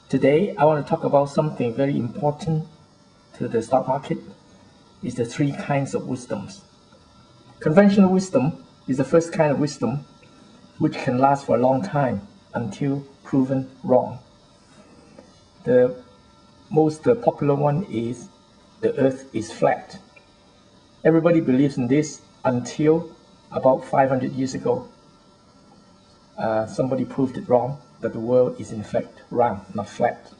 Today, I want to talk about something very important to the stock market. It's the three kinds of wisdoms. Conventional wisdom is the first kind of wisdom which can last for a long time until proven wrong. The most popular one is the earth is flat. Everybody believes in this until about 500 years ago. Somebody proved it wrong, that the world is in fact round, not flat.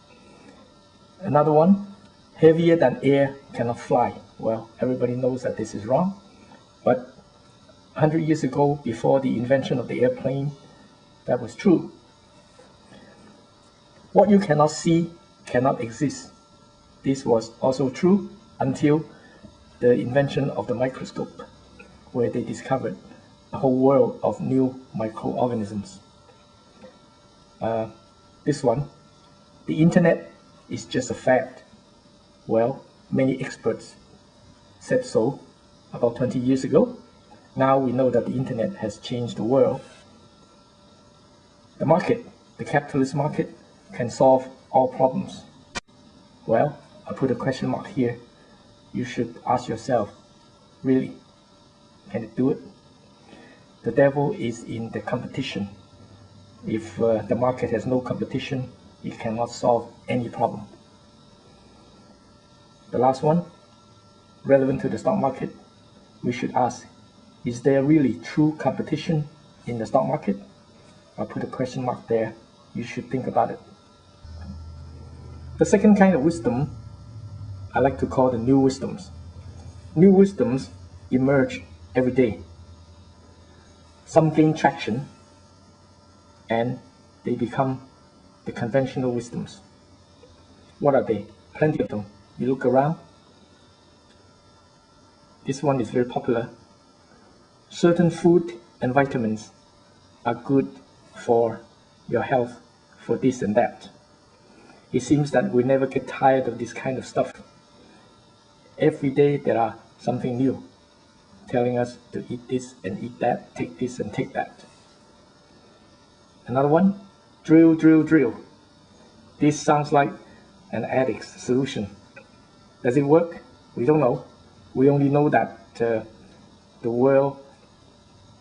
Another one, heavier than air cannot fly. Well, everybody knows that this is wrong, but 100 years ago, before the invention of the airplane, that was true. What you cannot see cannot exist. This was also true until the invention of the microscope, where they discovered a whole world of new microorganisms. This one, the internet is just a fact. Well, many experts said so about 20 years ago. Now we know that the internet has changed the world. The market, the capitalist market, can solve all problems. Well, I put a question mark here. You should ask yourself, really, can it do it? The devil is in the competition. If the market has no competition, it cannot solve any problem. The last one, relevant to the stock market, we should ask, is there really true competition in the stock market? I'll put a question mark there. You should think about it. The second kind of wisdom, I like to call the new wisdoms. New wisdoms emerge every day. Some gain traction, and they become the conventional wisdoms. What are they? Plenty of them. You look around. This one is very popular. Certain food and vitamins are good for your health, for this and that. It seems that we never get tired of this kind of stuff. Every day there are something new telling us to eat this and eat that, take this and take that. Another one, drill, drill, drill. This sounds like an addict's solution. Does it work? We don't know. We only know that the world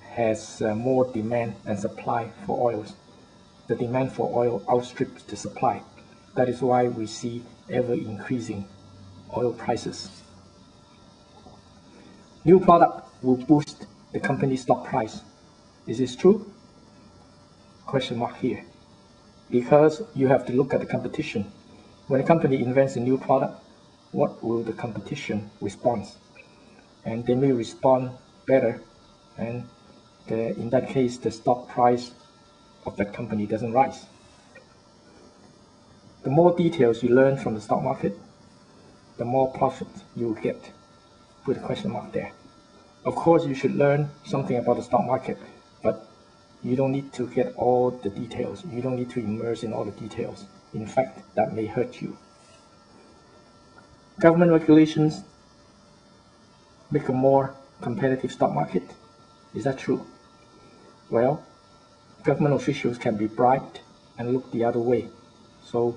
has more demand than supply for oils. The demand for oil outstrips the supply. That is why we see ever increasing oil prices. New product will boost the company's stock price. Is this true? Question mark here. Because you have to look at the competition. When a company invents a new product, what will the competition respond? And they may respond better, and in that case, the stock price of that company doesn't rise. The more details you learn from the stock market, the more profit you will get. Put a question mark there. Of course, you should learn something about the stock market, but you don't need to get all the details. You don't need to immerse in all the details. In fact, that may hurt you. Government regulations make a more competitive stock market. Is that true? Well, government officials can be bribed and look the other way. So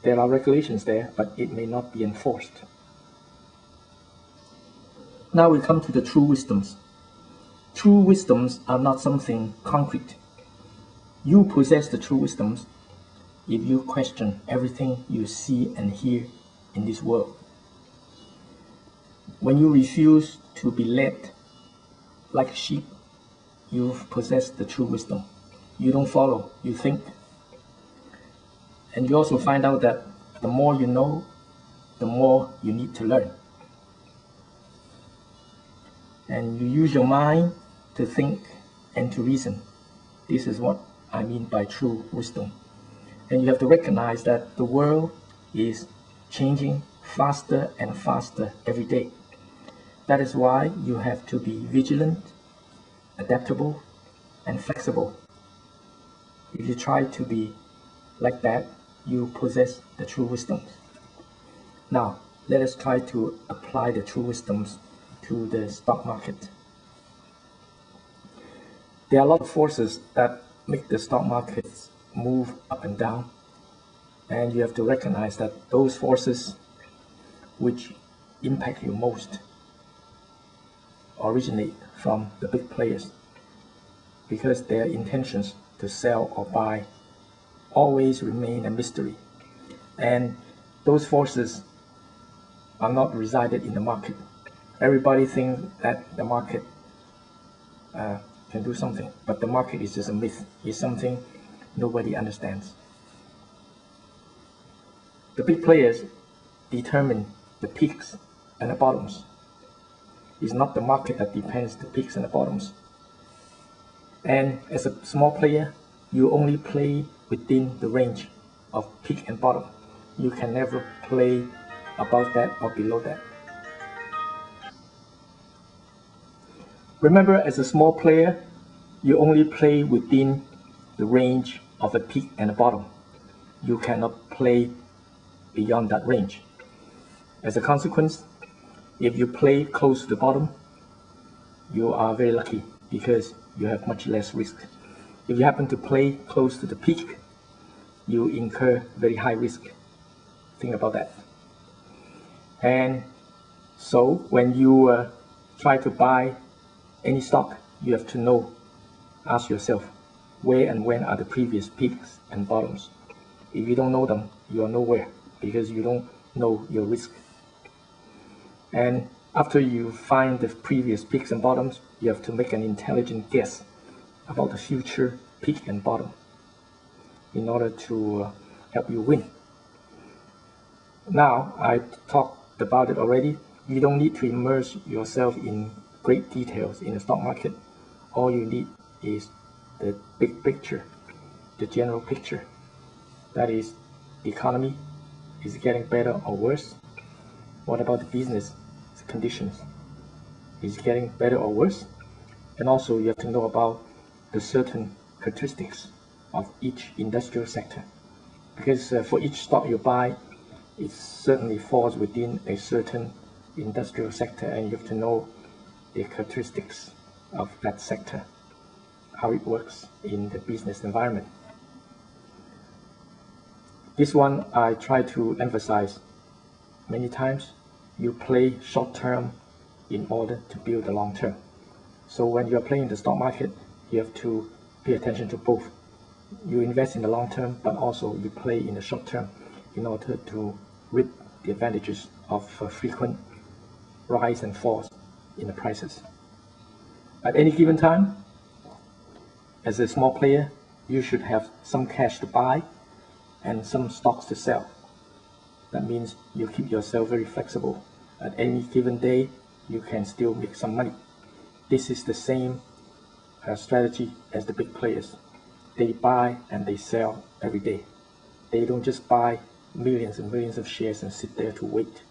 there are regulations there, but it may not be enforced. Now we come to the true wisdoms. True wisdoms are not something concrete. You possess the true wisdoms if you question everything you see and hear in this world. When you refuse to be led like a sheep, you've possessed the true wisdom. You don't follow, you think. And you also find out that the more you know, the more you need to learn. And you use your mind to think and to reason. This is what I mean by true wisdom. And you have to recognize that the world is changing faster and faster every day. That is why you have to be vigilant, adaptable, and flexible. If you try to be like that, you possess the true wisdoms. Now, let us try to apply the true wisdoms to the stock market. There are a lot of forces that make the stock markets move up and down. And you have to recognize that those forces which impact you most originate from the big players, because their intentions to sell or buy always remain a mystery. And those forces are not resided in the market. Everybody thinks that the market can do something, but the market is just a myth. It's something nobody understands. The big players determine the peaks and the bottoms. It's not the market that depends the peaks and the bottoms. And as a small player, you only play within the range of peak and bottom. You can never play above that or below that. Remember, as a small player, you only play within the range of a peak and a bottom. You cannot play beyond that range. As a consequence, if you play close to the bottom, you are very lucky because you have much less risk. If you happen to play close to the peak, you incur very high risk. Think about that. And so when you try to buy any stock, you have to ask yourself, where and when are the previous peaks and bottoms? If you don't know them, you are nowhere because you don't know your risk. And after you find the previous peaks and bottoms, you have to make an intelligent guess about the future peak and bottom in order to help you win. Now, I talked about it already. You don't need to immerse yourself in great details in the stock market. All you need is the big picture, the general picture. That is, the economy, is it getting better or worse? What about the business conditions? Is it getting better or worse? And also you have to know about the certain characteristics of each industrial sector. Because for each stock you buy, it certainly falls within a certain industrial sector, and you have to know the characteristics of that sector, how it works in the business environment. This one I try to emphasize many times. You play short term in order to build the long term. So when you are playing the stock market, you have to pay attention to both. You invest in the long term, but also you play in the short term in order to reap the advantages of frequent rise and falls in the prices. At any given time, as a small player, you should have some cash to buy and some stocks to sell. That means you keep yourself very flexible. At any given day, you can still make some money. This is the same strategy as the big players. They buy and they sell every day. They don't just buy millions and millions of shares and sit there to wait.